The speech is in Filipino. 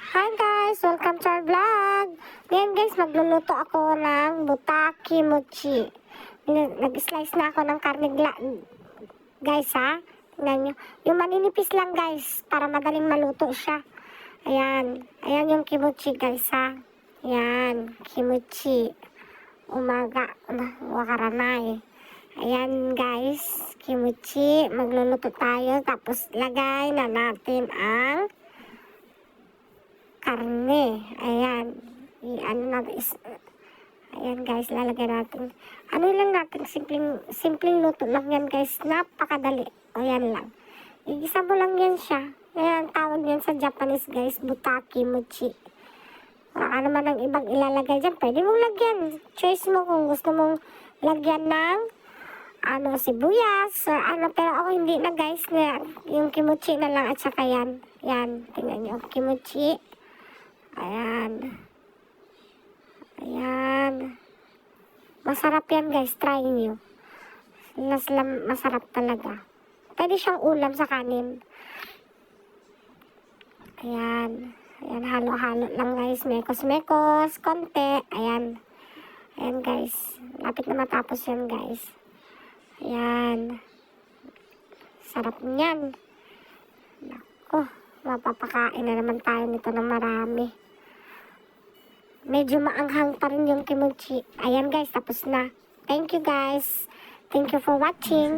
Hi guys! Welcome to our vlog! Ngayon guys, magluluto ako ng butaki mochi. Nag-slice na ako ng karne guys ha. Tingnan nyo. Yung maninipis lang guys, para madaling maluto siya. Ayan. Ayan yung kimochi guys ha. Ayan. Kimochi. Umaga. Wakaranay. Ayan guys. Kimochi. Magluluto tayo. Tapos lagay na natin ang karne. Ayan. Ayan guys, lalagay natin. Ano lang natin, simpleng luto lang yan guys. Napakadali. Ayan lang. Igisa mo lang yan siya. Ayan, tawag yan sa Japanese guys, butaki mochi. Wala ka naman ang ibang ilalagay dyan. Pwede mong lagyan. Choice mo kung gusto mong lagyan ng sibuyas or pero ako hindi na guys. Yung kimochi na lang at saka yan. Yan, tingnan nyo. Kimochi. Ayan. Ayan. Masarap yan guys. Try nyo. Masarap talaga. Pwede siyang ulam sa kanin. Ayan. Ayan. Halo-halo lang guys. Mekos-mekos. Konti. Ayan. Ayan guys. Lapit na matapos yan guys. Ayan. Sarap niyan. Naku. Mapapakain na naman tayo nito ng marami. Medyo maanghang pa rin yung kimochi. Ayan guys, tapos na. Thank you guys. Thank you for watching.